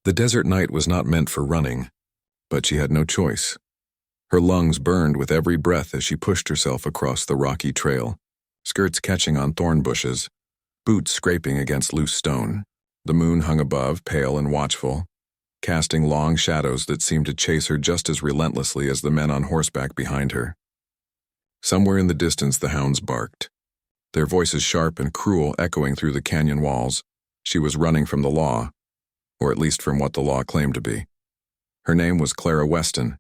The desert night was not meant for running, but she had no choice. Her lungs burned with every breath as she pushed herself across the rocky trail, skirts catching on thorn bushes, boots scraping against loose stone. The moon hung above, pale and watchful, casting long shadows that seemed to chase her just as relentlessly as the men on horseback behind her. Somewhere in the distance the hounds barked, their voices sharp and cruel echoing through the canyon walls. She was running from the law, or at least from what the law claimed to be. Her name was Clara Weston,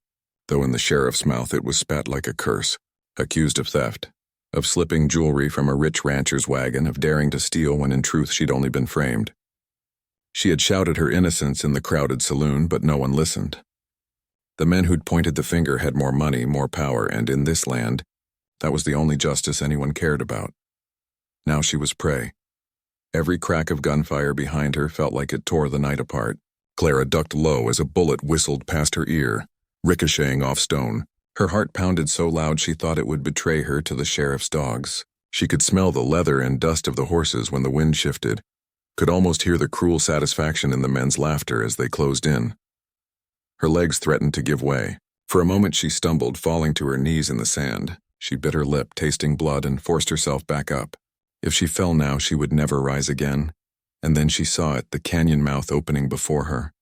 though in the sheriff's mouth it was spat like a curse. Accused of theft, of slipping jewelry from a rich rancher's wagon, of daring to steal when in truth she'd only been framed. She had shouted her innocence in the crowded saloon, but no one listened. The men who'd pointed the finger had more money, more power, and in this land, that was the only justice anyone cared about. Now she was prey. Every crack of gunfire behind her felt like it tore the night apart. Clara ducked low as a bullet whistled past her ear, ricocheting off stone. Her heart pounded so loud she thought it would betray her to the sheriff's dogs. She could smell the leather and dust of the horses when the wind shifted, could almost hear the cruel satisfaction in the men's laughter as they closed in. Her legs threatened to give way. For a moment she stumbled, falling to her knees in the sand. She bit her lip, tasting blood, and forced herself back up. If she fell now, she would never rise again. And then she saw it, the canyon mouth opening before her.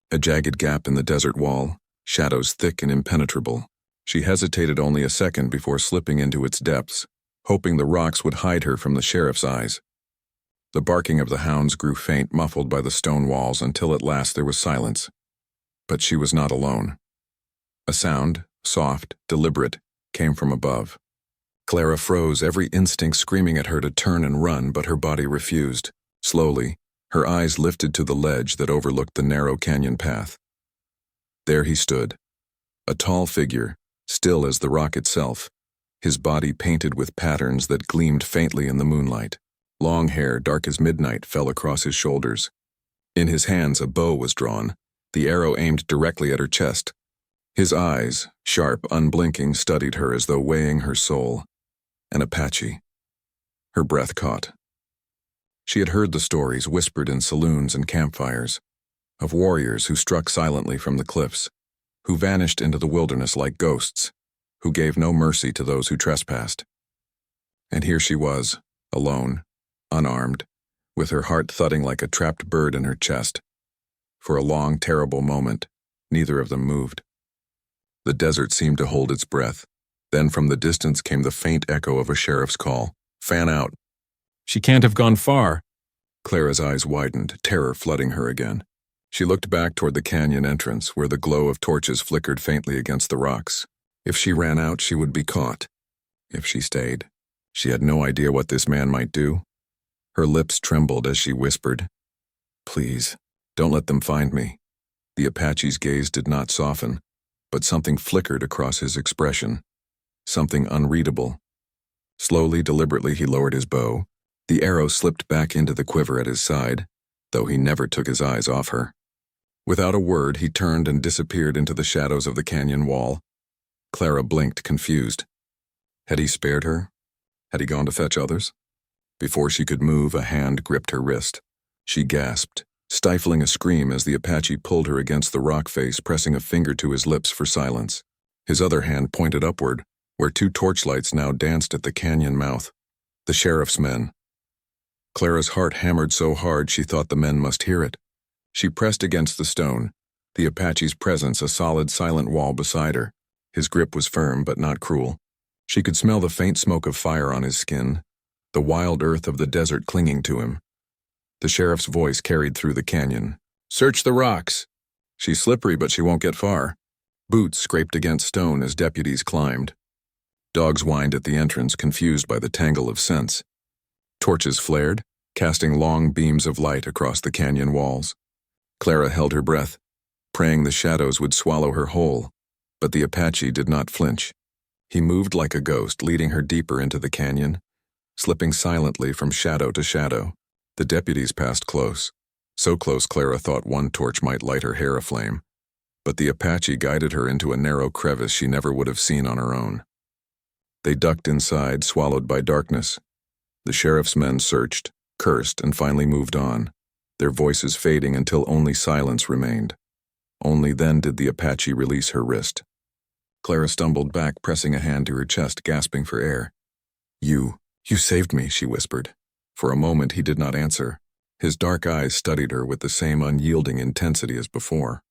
A jagged gap in the desert wall, shadows thick and impenetrable. She hesitated only a second before slipping into its depths, hoping the rocks would hide her from the sheriff's eyes. The barking of the hounds grew faint, muffled by the stone walls, until at last there was silence. But she was not alone. A sound, soft, deliberate, came from above. Clara froze, every instinct screaming at her to turn and run, but her body refused. Slowly, her eyes lifted to the ledge that overlooked the narrow canyon path. There he stood, a tall figure, still as the rock itself, his body painted with patterns that gleamed faintly in the moonlight. Long hair, dark as midnight, fell across his shoulders. In his hands a bow was drawn, the arrow aimed directly at her chest. His eyes, sharp, unblinking, studied her as though weighing her soul. An Apache. Her breath caught. She had heard the stories whispered in saloons and campfires, of warriors who struck silently from the cliffs, who vanished into the wilderness like ghosts, who gave no mercy to those who trespassed. And here she was, alone, unarmed, with her heart thudding like a trapped bird in her chest. For a long, terrible moment, neither of them moved. The desert seemed to hold its breath. Then from the distance came the faint echo of a sheriff's call. "Fan out." "She can't have gone far." Clara's eyes widened, terror flooding her again. She looked back toward the canyon entrance, where the glow of torches flickered faintly against the rocks. If she ran out, she would be caught. If she stayed, she had no idea what this man might do. Her lips trembled as she whispered, "Please, don't let them find me." The Apache's gaze did not soften, but something flickered across his expression, something unreadable. Slowly, deliberately, he lowered his bow. The arrow slipped back into the quiver at his side, though he never took his eyes off her. Without a word, he turned and disappeared into the shadows of the canyon wall. Clara blinked, confused. Had he spared her? Had he gone to fetch others? Before she could move, a hand gripped her wrist. She gasped, stifling a scream as the Apache pulled her against the rock face, pressing a finger to his lips for silence. His other hand pointed upward, where two torchlights now danced at the canyon mouth. The sheriff's men. Clara's heart hammered so hard she thought the men must hear it. She pressed against the stone, the Apache's presence a solid, silent wall beside her. His grip was firm but not cruel. She could smell the faint smoke of fire on his skin, the wild earth of the desert clinging to him. The sheriff's voice carried through the canyon. "Search the rocks. She's slippery, but she won't get far." Boots scraped against stone as deputies climbed. Dogs whined at the entrance, confused by the tangle of scents. Torches flared, casting long beams of light across the canyon walls. Clara held her breath, praying the shadows would swallow her whole, but the Apache did not flinch. He moved like a ghost, leading her deeper into the canyon, slipping silently from shadow to shadow. The deputies passed close, so close Clara thought one torch might light her hair aflame, but the Apache guided her into a narrow crevice she never would have seen on her own. They ducked inside, swallowed by darkness. The sheriff's men searched, cursed, and finally moved on. their voices fading until only silence remained. Only then did the Apache release her wrist. Clara stumbled back, pressing a hand to her chest, gasping for air. You saved me," she whispered. For a moment he did not answer. His dark eyes studied her with the same unyielding intensity as before.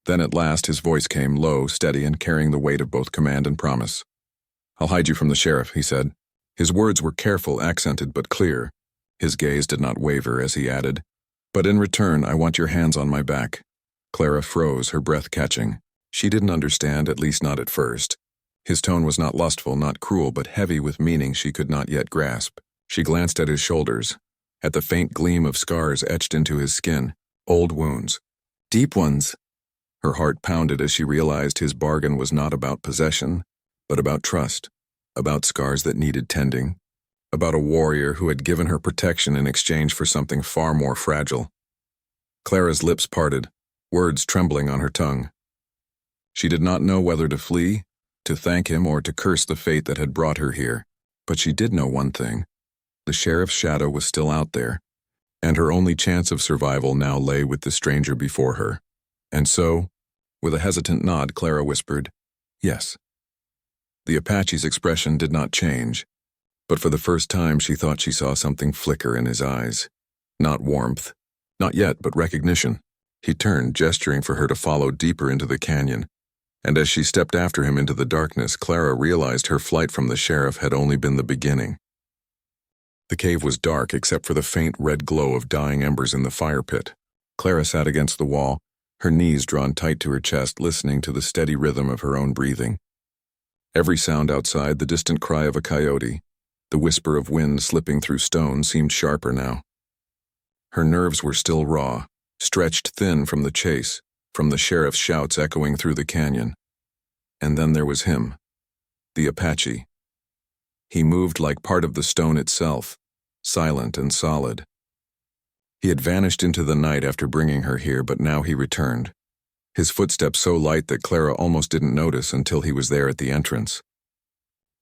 Then at last his voice came, low, steady, and carrying the weight of both command and promise. "I'll hide you from the sheriff," he said. His words were careful, accented, but clear. His gaze did not waver as he added, "But in return, I want your hands on my back." Clara froze, her breath catching. She didn't understand, at least not at first. His tone was not lustful, not cruel, but heavy with meaning she could not yet grasp. She glanced at his shoulders, at the faint gleam of scars etched into his skin, old wounds, deep ones. Her heart pounded as she realized his bargain was not about possession, but about trust, about scars that needed tending, about a warrior who had given her protection in exchange for something far more fragile. Clara's lips parted, words trembling on her tongue. She did not know whether to flee, to thank him, or to curse the fate that had brought her here, but she did know one thing. The sheriff's shadow was still out there, and her only chance of survival now lay with the stranger before her. And so, with a hesitant nod, Clara whispered, "Yes." The Apache's expression did not change, but for the first time she thought she saw something flicker in his eyes. Not warmth, not yet, but recognition. He turned, gesturing for her to follow deeper into the canyon, and as she stepped after him into the darkness, Clara realized her flight from the sheriff had only been the beginning. The cave was dark except for the faint red glow of dying embers in the fire pit. Clara sat against the wall, her knees drawn tight to her chest, listening to the steady rhythm of her own breathing. Every sound outside, the distant cry of a coyote, the whisper of wind slipping through stone, seemed sharper now. Her nerves were still raw, stretched thin from the chase, from the sheriff's shouts echoing through the canyon. And then there was him, the Apache. He moved like part of the stone itself, silent and solid. He had vanished into the night after bringing her here, but now he returned, his footsteps so light that Clara almost didn't notice until he was there at the entrance.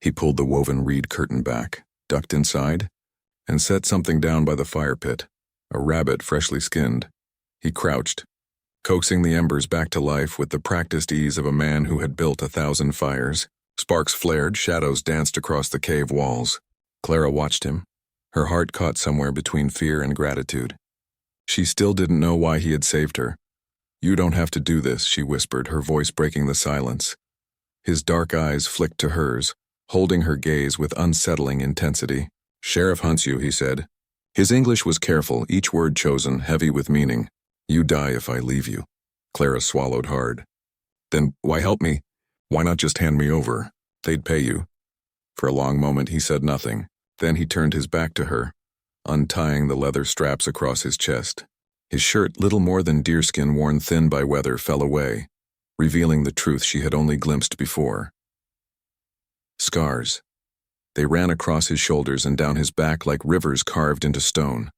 He pulled the woven reed curtain back, ducked inside, and set something down by the fire pit, a rabbit freshly skinned. He crouched, coaxing the embers back to life with the practiced ease of a man who had built 1,000 fires. Sparks flared, shadows danced across the cave walls. Clara watched him, her heart caught somewhere between fear and gratitude. She still didn't know why he had saved her. "You don't have to do this," she whispered, her voice breaking the silence. His dark eyes flicked to hers, holding her gaze with unsettling intensity. "Sheriff hunts you," he said. His English was careful, each word chosen, heavy with meaning. "You die if I leave you." Clara swallowed hard. "Then why help me? Why not just hand me over? They'd pay you." For a long moment he said nothing. Then he turned his back to her, untying the leather straps across his chest. His shirt, little more than deerskin worn thin by weather, fell away, revealing the truth she had only glimpsed before. Scars. They ran across his shoulders and down his back like rivers carved into stone.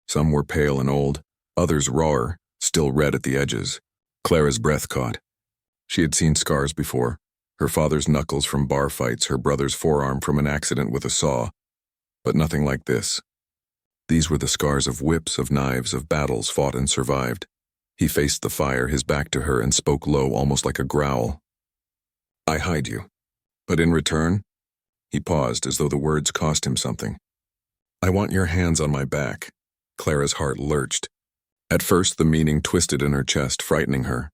Some were pale and old, others rawer, still red at the edges. Clara's breath caught. She had seen scars before, her father's knuckles from bar fights, her brother's forearm from an accident with a saw, but nothing like this. These were the scars of whips, of knives, of battles fought and survived. He faced the fire, his back to her, and spoke low, almost like a growl. "I hide you. But in return?" He paused, as though the words cost him something. "I want your hands on my back." Clara's heart lurched. At first the meaning twisted in her chest, frightening her.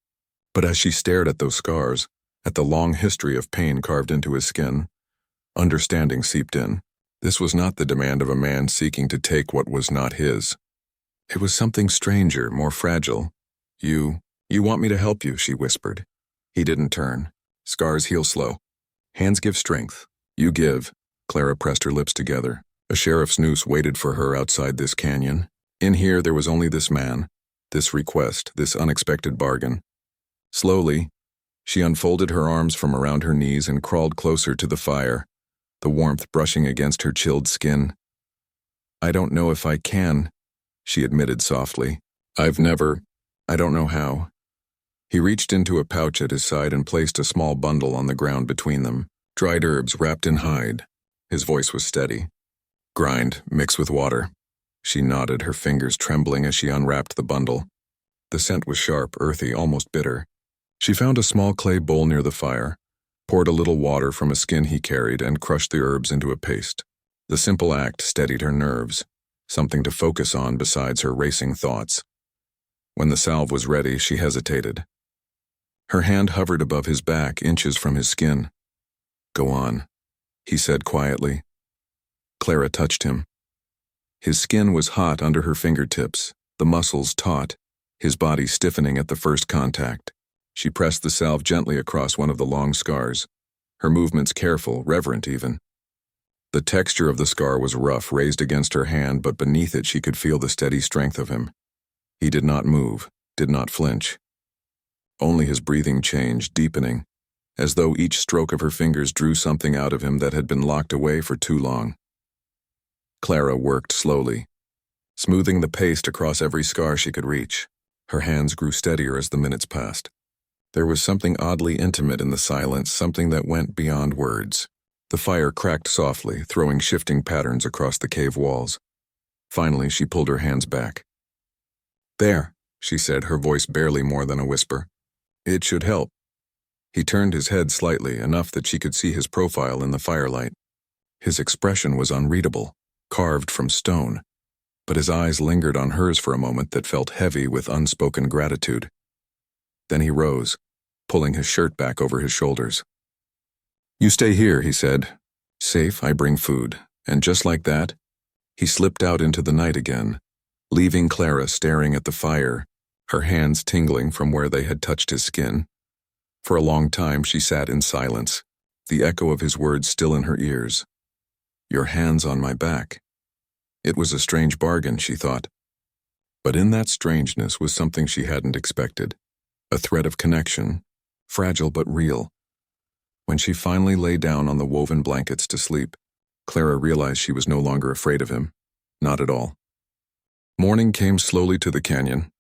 But as she stared at those scars, at the long history of pain carved into his skin, understanding seeped in. This was not the demand of a man seeking to take what was not his. It was something stranger, more fragile. You want me to help you," she whispered. He didn't turn. Scars heal slow. Hands give strength. You give. Clara pressed her lips together. A sheriff's noose waited for her outside this canyon. In here there was only this man, this request, this unexpected bargain. Slowly, she unfolded her arms from around her knees and crawled closer to the fire, the warmth brushing against her chilled skin. "I don't know if I can," she admitted softly. I don't know how." He reached into a pouch at his side and placed a small bundle on the ground between them, dried herbs wrapped in hide. His voice was steady. "Grind, mix with water. She nodded, her fingers trembling as she unwrapped the bundle. The scent was sharp, earthy, almost bitter. She found a small clay bowl near the fire, poured a little water from a skin he carried, and crushed the herbs into a paste. The simple act steadied her nerves, something to focus on besides her racing thoughts. When the salve was ready, she hesitated. Her hand hovered above his back, inches from his skin. "Go on," he said quietly. Clara touched him. His skin was hot under her fingertips, the muscles taut, his body stiffening at the first contact. She pressed the salve gently across one of the long scars, her movements careful, reverent even. The texture of the scar was rough, raised against her hand, but beneath it she could feel the steady strength of him. He did not move, did not flinch. Only his breathing changed, deepening, as though each stroke of her fingers drew something out of him that had been locked away for too long. Clara worked slowly, smoothing the paste across every scar she could reach. Her hands grew steadier as the minutes passed. There was something oddly intimate in the silence, something that went beyond words. The fire cracked softly, throwing shifting patterns across the cave walls. Finally, she pulled her hands back. "There," she said, her voice barely more than a whisper. "It should help." He turned his head slightly, enough that she could see his profile in the firelight. His expression was unreadable, carved from stone, but his eyes lingered on hers for a moment that felt heavy with unspoken gratitude. Then he rose, pulling his shirt back over his shoulders. "You stay here," he said. "Safe, I bring food." And just like that, he slipped out into the night again, leaving Clara staring at the fire, her hands tingling from where they had touched his skin. For a long time she sat in silence, the echo of his words still in her ears. "Your hands on my back." It was a strange bargain, she thought. But in that strangeness was something she hadn't expected, a thread of connection, fragile but real. When she finally lay down on the woven blankets to sleep, Clara realized she was no longer afraid of him. Not at all. Morning came slowly to the canyon,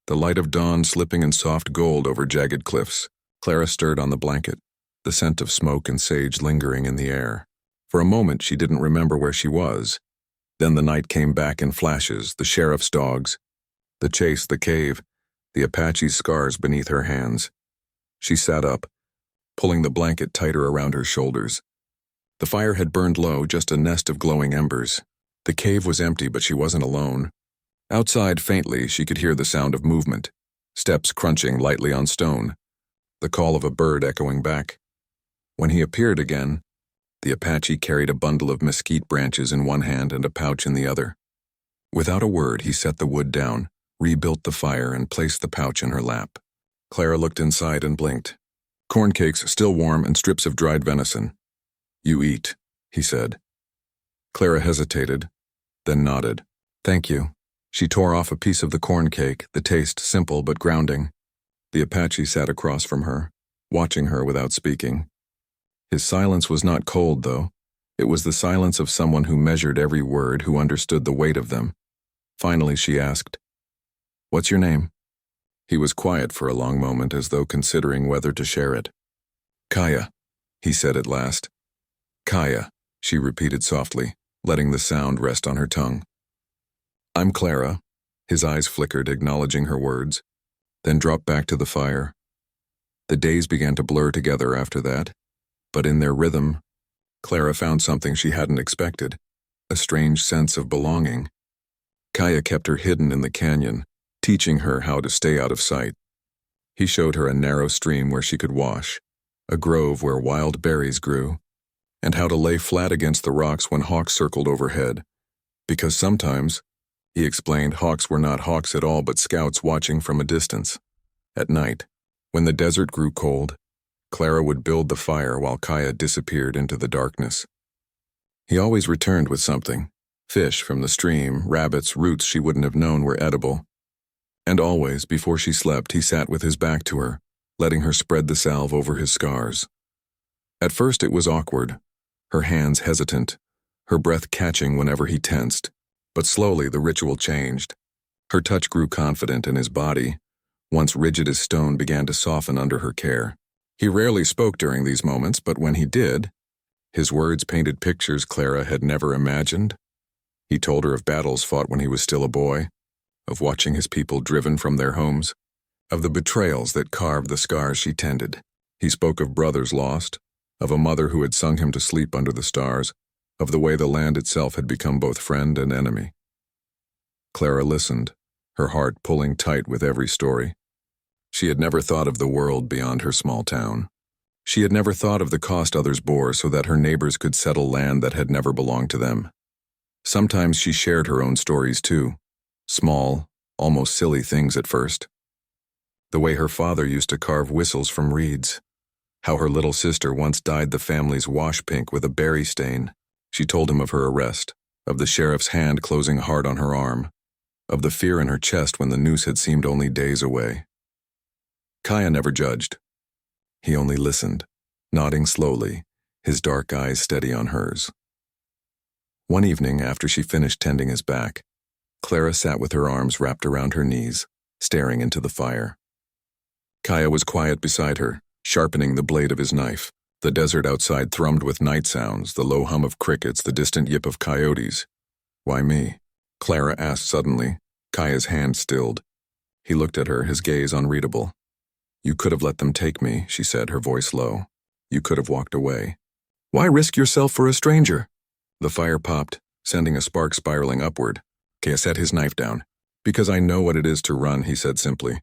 the light of dawn slipping in soft gold over jagged cliffs. Clara stirred on the blanket, the scent of smoke and sage lingering in the air. For a moment she didn't remember where she was. Then the night came back in flashes, the sheriff's dogs, the chase, the cave, the Apache's scars beneath her hands. She sat up, pulling the blanket tighter around her shoulders. The fire had burned low, just a nest of glowing embers. The cave was empty, but she wasn't alone. Outside, faintly, she could hear the sound of movement, steps crunching lightly on stone, the call of a bird echoing back. When he appeared again, the Apache carried a bundle of mesquite branches in one hand and a pouch in the other. Without a word, he set the wood down, rebuilt the fire, and placed the pouch in her lap. Clara looked inside and blinked. Corn cakes still warm and strips of dried venison. "You eat," he said. Clara hesitated, then nodded. "Thank you." She tore off a piece of the corn cake, the taste simple but grounding. The Apache sat across from her, watching her without speaking. His silence was not cold, though. It was the silence of someone who measured every word, who understood the weight of them. Finally, she asked, "What's your name?" He was quiet for a long moment, as though considering whether to share it. "Kaya," he said at last. "Kaya," she repeated softly, letting the sound rest on her tongue. "I'm Clara." His eyes flickered, acknowledging her words, then dropped back to the fire. The days began to blur together after that, but in their rhythm, Clara found something she hadn't expected, a strange sense of belonging. Kaya kept her hidden in the canyon, teaching her how to stay out of sight. He showed her a narrow stream where she could wash, a grove where wild berries grew, and how to lay flat against the rocks when hawks circled overhead. Because sometimes, he explained, hawks were not hawks at all but scouts watching from a distance. At night, when the desert grew cold, Clara would build the fire while Kaya disappeared into the darkness. He always returned with something: fish from the stream, rabbits, roots she wouldn't have known were edible. And always, before she slept, he sat with his back to her, letting her spread the salve over his scars. At first it was awkward, her hands hesitant, her breath catching whenever he tensed, but slowly the ritual changed. Her touch grew confident, and his body, once rigid as stone, began to soften under her care. He rarely spoke during these moments, but when he did, his words painted pictures Clara had never imagined, He told her of battles fought when he was still a boy, of watching his people driven from their homes, of the betrayals that carved the scars she tended. He spoke of brothers lost, of a mother who had sung him to sleep under the stars, of the way the land itself had become both friend and enemy. Clara listened, her heart pulling tight with every story. She had never thought of the world beyond her small town. She had never thought of the cost others bore so that her neighbors could settle land that had never belonged to them. Sometimes she shared her own stories too, small, almost silly things at first. The way her father used to carve whistles from reeds, how her little sister once dyed the family's wash pink with a berry stain. She told him of her arrest, of the sheriff's hand closing hard on her arm, of the fear in her chest when the noose had seemed only days away. Kaya never judged. He only listened, nodding slowly, his dark eyes steady on hers. One evening, after she finished tending his back, Clara sat with her arms wrapped around her knees, staring into the fire. Kaya was quiet beside her, sharpening the blade of his knife. The desert outside thrummed with night sounds, the low hum of crickets, the distant yip of coyotes. "Why me?" Clara asked suddenly. Kaya's hand stilled. He looked at her, his gaze unreadable. "You could have let them take me," she said, her voice low. "You could have walked away. Why risk yourself for a stranger?" The fire popped, sending a spark spiraling upward. Kaya set his knife down. "Because I know what it is to run," he said simply.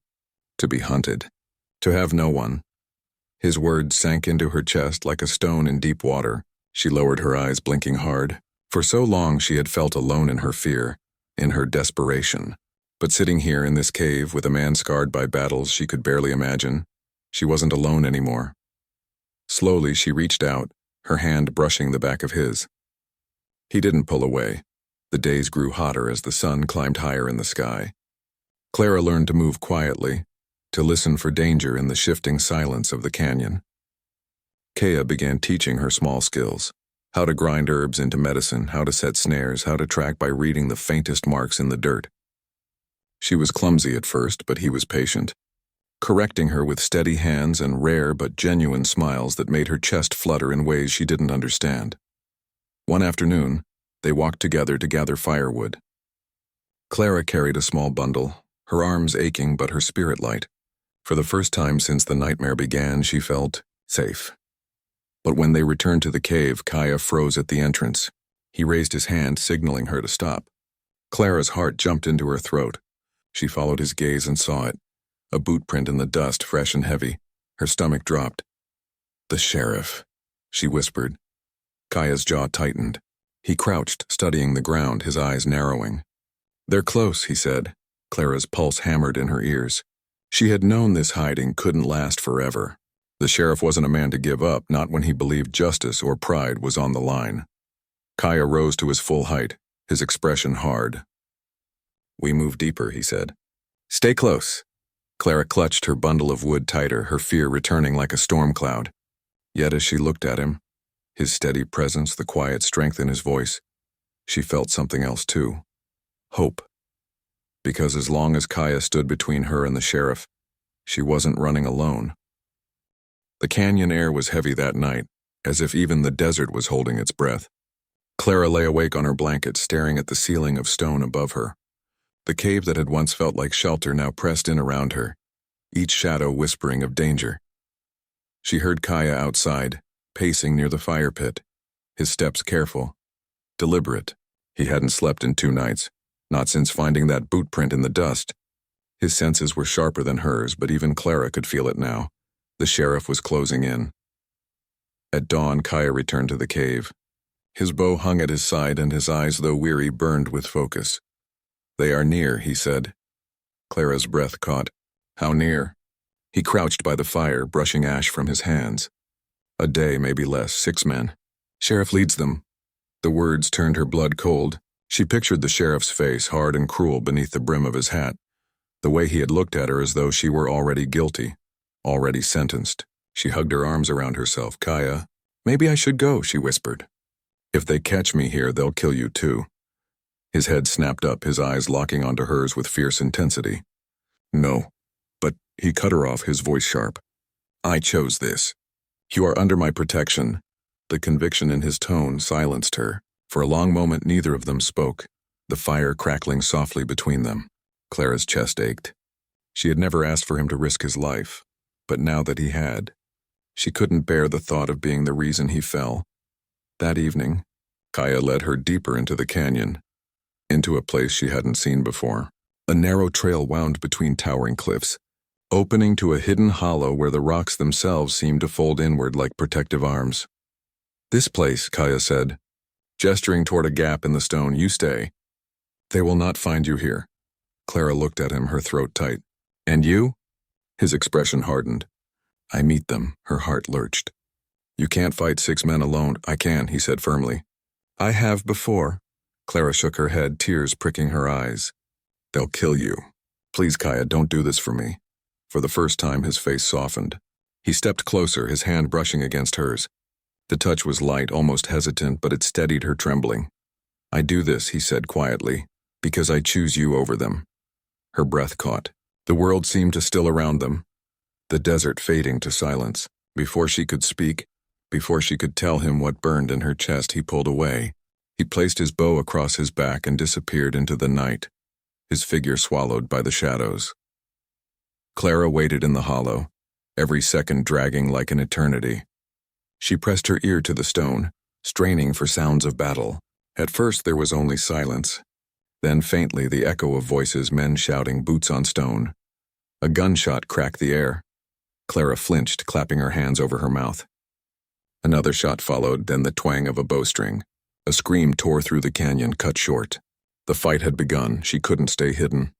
"To be hunted. To have no one." His words sank into her chest like a stone in deep water. She lowered her eyes, blinking hard. For so long she had felt alone in her fear, in her desperation. But sitting here in this cave with a man scarred by battles she could barely imagine, she wasn't alone anymore. Slowly she reached out, her hand brushing the back of his. He didn't pull away. The days grew hotter as the sun climbed higher in the sky. Clara learned to move quietly, to listen for danger in the shifting silence of the canyon. Kaya began teaching her small skills, how to grind herbs into medicine, how to set snares, how to track by reading the faintest marks in the dirt. She was clumsy at first, but he was patient, correcting her with steady hands and rare but genuine smiles that made her chest flutter in ways she didn't understand. One afternoon, they walked together to gather firewood. Clara carried a small bundle, her arms aching but her spirit light. For the first time since the nightmare began, she felt safe. But when they returned to the cave, Kaya froze at the entrance. He raised his hand, signaling her to stop. Clara's heart jumped into her throat. She followed his gaze and saw it, a boot print in the dust, fresh and heavy. Her stomach dropped. "The sheriff," she whispered. Kaya's jaw tightened. He crouched, studying the ground, his eyes narrowing. "They're close," he said. Clara's pulse hammered in her ears. She had known this hiding couldn't last forever. The sheriff wasn't a man to give up, not when he believed justice or pride was on the line. Kaya rose to his full height, his expression hard. "We move deeper," he said. "Stay close." Clara clutched her bundle of wood tighter, her fear returning like a storm cloud. Yet as she looked at him, his steady presence, the quiet strength in his voice, she felt something else too. Hope. Because as long as Kaya stood between her and the sheriff, she wasn't running alone. The canyon air was heavy that night, as if even the desert was holding its breath. Clara lay awake on her blanket, staring at the ceiling of stone above her. The cave that had once felt like shelter now pressed in around her, each shadow whispering of danger. She heard Kaya outside, pacing near the fire pit, his steps careful, deliberate. He hadn't slept in 2 nights, not since finding that boot print in the dust. His senses were sharper than hers, but even Clara could feel it now. The sheriff was closing in. At dawn, Kaya returned to the cave. His bow hung at his side, and his eyes, though weary, burned with focus. "They are near," he said. Clara's breath caught. "How near?" He crouched by the fire, brushing ash from his hands. "A day, maybe less, 6 men. Sheriff leads them." The words turned her blood cold. She pictured the sheriff's face, hard and cruel beneath the brim of his hat, the way he had looked at her as though she were already guilty, already sentenced. She hugged her arms around herself. "Kaya, maybe I should go," she whispered. "If they catch me here, they'll kill you too." His head snapped up, his eyes locking onto hers with fierce intensity. "No." But he cut her off, his voice sharp. "I chose this. You are under my protection." The conviction in his tone silenced her. For a long moment neither of them spoke. the fire crackling softly between them. Clara's chest ached. She had never asked for him to risk his life, but now that he had, she couldn't bear the thought of being the reason he fell. That evening, Kaya led her deeper into the canyon, into a place she hadn't seen before. A narrow trail wound between towering cliffs, opening to a hidden hollow where the rocks themselves seemed to fold inward like protective arms. "This place," Kaya said, gesturing toward a gap in the stone. "You stay. They will not find you here." Clara looked at him, her throat tight. "And you?" His expression hardened. "I meet them," her heart lurched. "You can't fight 6 men alone." "I can," he said firmly. "I have before." Clara shook her head, tears pricking her eyes. "They'll kill you. Please, Kaya, don't do this for me." For the first time, his face softened. He stepped closer, his hand brushing against hers. The touch was light, almost hesitant, but it steadied her trembling. "I do this," he said quietly, "because I choose you over them." Her breath caught. The world seemed to still around them, the desert fading to silence. Before she could speak, before she could tell him what burned in her chest, he pulled away. He placed his bow across his back and disappeared into the night, his figure swallowed by the shadows. Clara waited in the hollow, every second dragging like an eternity. She pressed her ear to the stone, straining for sounds of battle. At first there was only silence. Then faintly the echo of voices, men shouting, boots on stone. A gunshot cracked the air. Clara flinched, clapping her hands over her mouth. Another shot followed, then the twang of a bowstring. A scream tore through the canyon, cut short. The fight had begun. She couldn't stay hidden.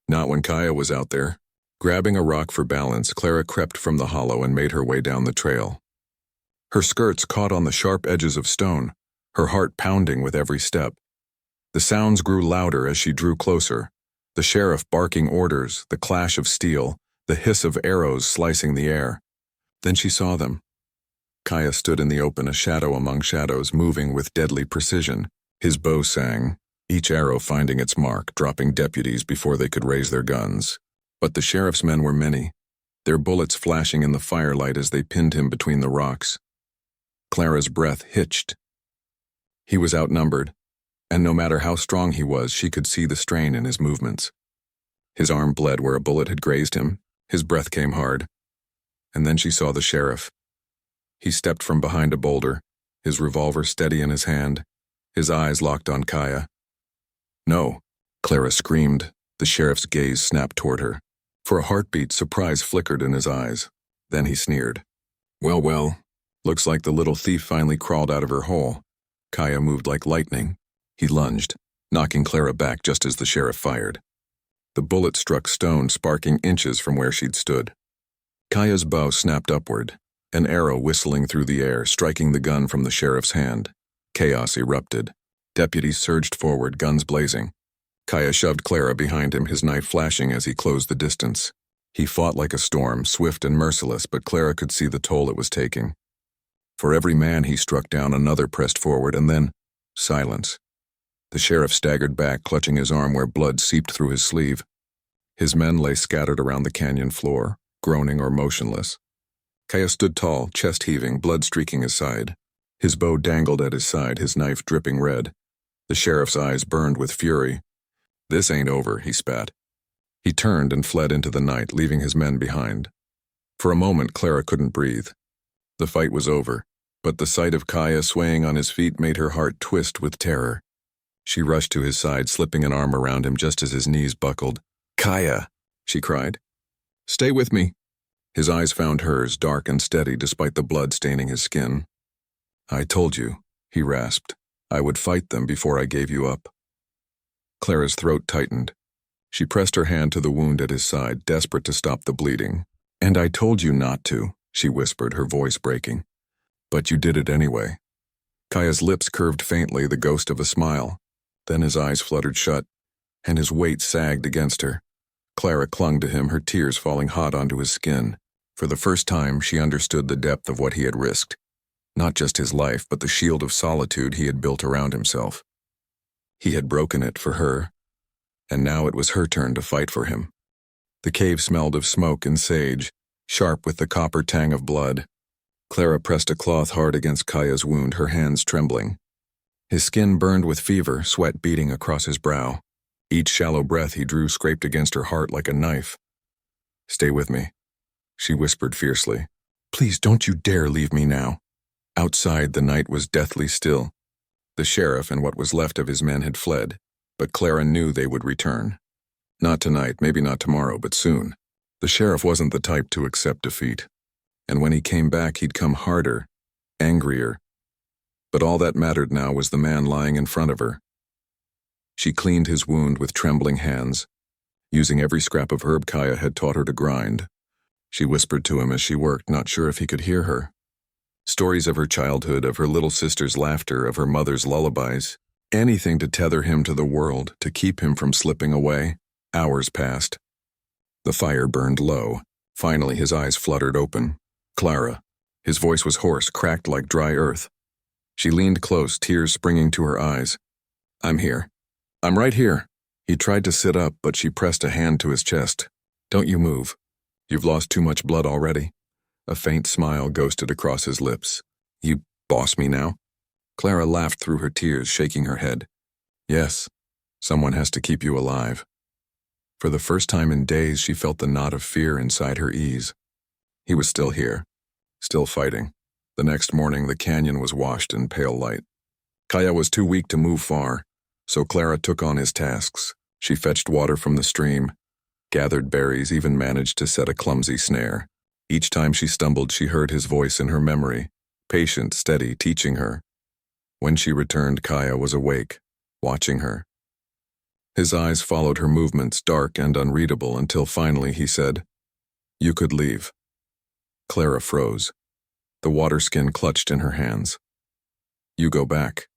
Not when Kaya was out there. Grabbing a rock for balance, Clara crept from the hollow and made her way down the trail. Her skirts caught on the sharp edges of stone, her heart pounding with every step. The sounds grew louder as she drew closer, the sheriff barking orders, the clash of steel, the hiss of arrows slicing the air. Then she saw them. Kaya stood in the open, a shadow among shadows, moving with deadly precision. His bow sang, each arrow finding its mark, dropping deputies before they could raise their guns. But the sheriff's men were many, their bullets flashing in the firelight as they pinned him between the rocks. Clara's breath hitched. He was outnumbered, and no matter how strong he was, she could see the strain in his movements. His arm bled where a bullet had grazed him, his breath came hard. And then she saw the sheriff. He stepped from behind a boulder, his revolver steady in his hand, his eyes locked on Kaya. "No," Clara screamed. The sheriff's gaze snapped toward her. For a heartbeat, surprise flickered in his eyes. Then he sneered. Well, looks like the little thief finally crawled out of her hole." Kaya moved like lightning. He lunged, knocking Clara back just as the sheriff fired. The bullet struck stone, sparking inches from where she'd stood. Kaya's bow snapped upward, an arrow whistling through the air, striking the gun from the sheriff's hand. Chaos erupted. Deputies surged forward, guns blazing. Kaya shoved Clara behind him, his knife flashing as he closed the distance. He fought like a storm, swift and merciless, but Clara could see the toll it was taking. For every man he struck down, another pressed forward, and then silence. The sheriff staggered back, clutching his arm where blood seeped through his sleeve. His men lay scattered around the canyon floor, groaning or motionless. Kaya stood tall, chest heaving, blood streaking his side. His bow dangled at his side, his knife dripping red. The sheriff's eyes burned with fury. "This ain't over," he spat. He turned and fled into the night, leaving his men behind. For a moment, Clara couldn't breathe. The fight was over, but the sight of Kaya swaying on his feet made her heart twist with terror. She rushed to his side, slipping an arm around him just as his knees buckled. "Kaya!" she cried. "Stay with me." His eyes found hers, dark and steady despite the blood staining his skin. "I told you," he rasped. "I would fight them before I gave you up." Clara's throat tightened. She pressed her hand to the wound at his side, desperate to stop the bleeding. "And I told you not to," she whispered, her voice breaking. "But you did it anyway." Kaya's lips curved faintly, the ghost of a smile. Then his eyes fluttered shut, and his weight sagged against her. Clara clung to him, her tears falling hot onto his skin. For the first time, she understood the depth of what he had risked. Not just his life, but the shield of solitude he had built around himself. He had broken it for her, and now it was her turn to fight for him. The cave smelled of smoke and sage, sharp with the copper tang of blood. Clara pressed a cloth hard against Kaya's wound, her hands trembling. His skin burned with fever, sweat beading across his brow. Each shallow breath he drew scraped against her heart like a knife. "Stay with me," she whispered fiercely. "Please don't you dare leave me now." Outside, the night was deathly still. The sheriff and what was left of his men had fled, but Clara knew they would return. Not tonight, maybe not tomorrow, but soon. The sheriff wasn't the type to accept defeat. And when he came back, he'd come harder, angrier. But all that mattered now was the man lying in front of her. She cleaned his wound with trembling hands, using every scrap of herb Kaya had taught her to grind. She whispered to him as she worked, not sure if he could hear her. Stories of her childhood, of her little sister's laughter, of her mother's lullabies. Anything to tether him to the world, to keep him from slipping away. Hours passed. The fire burned low. Finally, his eyes fluttered open. "Clara." His voice was hoarse, cracked like dry earth. She leaned close, tears springing to her eyes. "I'm here. I'm right here." He tried to sit up, but she pressed a hand to his chest. "Don't you move. You've lost too much blood already." A faint smile ghosted across his lips. "You boss me now?" Clara laughed through her tears, shaking her head. "Yes, someone has to keep you alive." For the first time in days, she felt the knot of fear inside her ease. He was still here, still fighting. The next morning, the canyon was washed in pale light. Kaya was too weak to move far, so Clara took on his tasks. She fetched water from the stream, gathered berries, even managed to set a clumsy snare. Each time she stumbled, she heard his voice in her memory, patient, steady, teaching her. When she returned, Kaya was awake, watching her. His eyes followed her movements, dark and unreadable, until finally he said, "You could leave." Clara froze. The water skin clutched in her hands. "You go back,"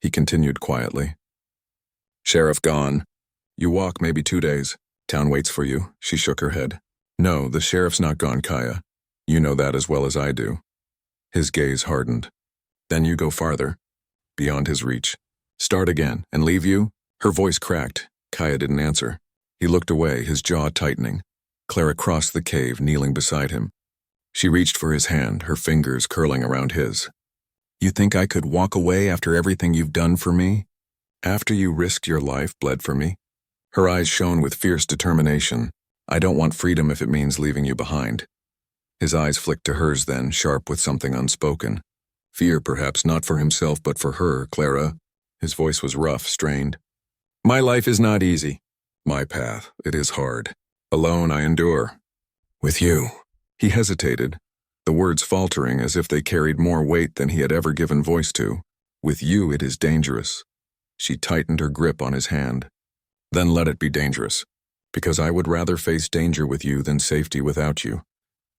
he continued quietly. "Sheriff gone. You walk maybe 2 days. Town waits for you." She shook her head. "No, the sheriff's not gone, Kaya. You know that as well as I do." His gaze hardened. "Then you go farther, beyond his reach. Start again, and leave you?" Her voice cracked. Kaya didn't answer. He looked away, his jaw tightening. Clara crossed the cave, kneeling beside him. She reached for his hand, her fingers curling around his. "You think I could walk away after everything you've done for me? After you risked your life, bled for me?" Her eyes shone with fierce determination. "I don't want freedom if it means leaving you behind." His eyes flicked to hers then, sharp with something unspoken. Fear, perhaps, not for himself, but for her, Clara. His voice was rough, strained. "My life is not easy. My path, it is hard. Alone I endure. With you." He hesitated, the words faltering as if they carried more weight than he had ever given voice to. "With you it is dangerous." She tightened her grip on his hand. "Then let it be dangerous, because I would rather face danger with you than safety without you."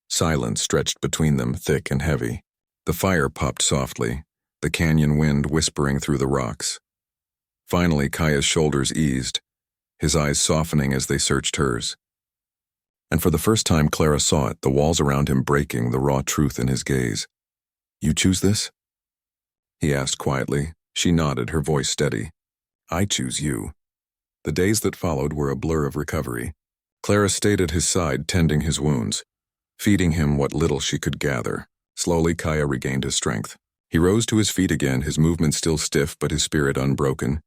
Silence stretched between them, thick and heavy. The fire popped softly, the canyon wind whispering through the rocks. Finally, Kaya's shoulders eased, his eyes softening as they searched hers. And for the first time, Clara saw it, the walls around him breaking, the raw truth in his gaze. "You choose this?" he asked quietly. She nodded, her voice steady. "I choose you." The days that followed were a blur of recovery. Clara stayed at his side, tending his wounds, feeding him what little she could gather. Slowly, Kaya regained his strength. He rose to his feet again, his movement still stiff but his spirit unbroken.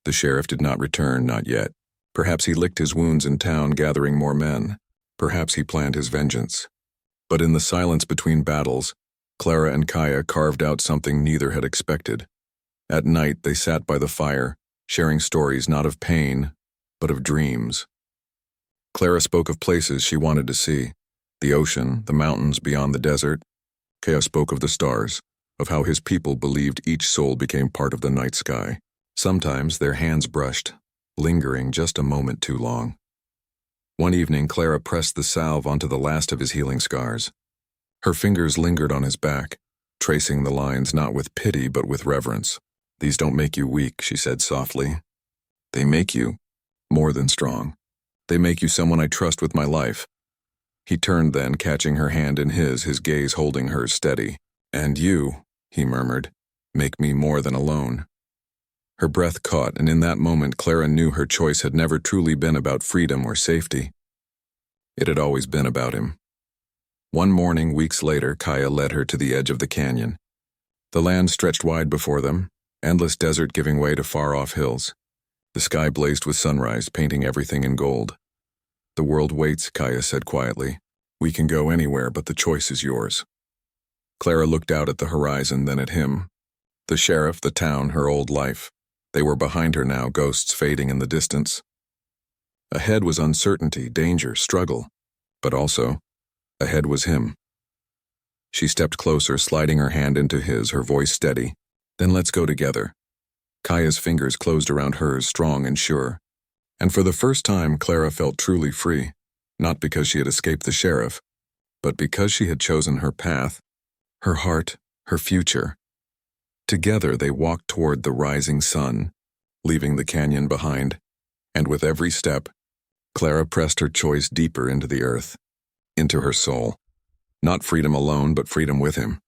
The sheriff did not return, not yet. Perhaps he licked his wounds in town, gathering more men. Perhaps he planned his vengeance. But in the silence between battles, Clara and Kaya carved out something neither had expected. At night, they sat by the fire, sharing stories not of pain, but of dreams. Clara spoke of places she wanted to see, the ocean, the mountains beyond the desert. Kaya spoke of the stars, of how his people believed each soul became part of the night sky. Sometimes their hands brushed, lingering just a moment too long. One evening, Clara pressed the salve onto the last of his healing scars. Her fingers lingered on his back, tracing the lines not with pity but with reverence. "These don't make you weak," she said softly. "They make you more than strong. They make you someone I trust with my life." He turned then, catching her hand in his gaze holding hers steady. "And you," he murmured, "make me more than alone." Her breath caught, and in that moment Clara knew her choice had never truly been about freedom or safety. It had always been about him. One morning, weeks later, Kaya led her to the edge of the canyon. The land stretched wide before them, endless desert giving way to far-off hills. The sky blazed with sunrise, painting everything in gold. The world waits, Kaya said quietly. We can go anywhere, but the choice is yours. Clara looked out at the horizon, then at him. The sheriff, the town, her old life. They were behind her now, ghosts fading in the distance. Ahead was uncertainty, danger, struggle. But also, ahead was him. She stepped closer, sliding her hand into his, her voice steady. Then let's go together. Kaya's fingers closed around hers, strong and sure. And for the first time, Clara felt truly free, not because she had escaped the sheriff, but because she had chosen her path, her heart, her future. Together they walked toward the rising sun, leaving the canyon behind, and with every step, Clara pressed her choice deeper into the earth, into her soul. Not freedom alone, but freedom with him.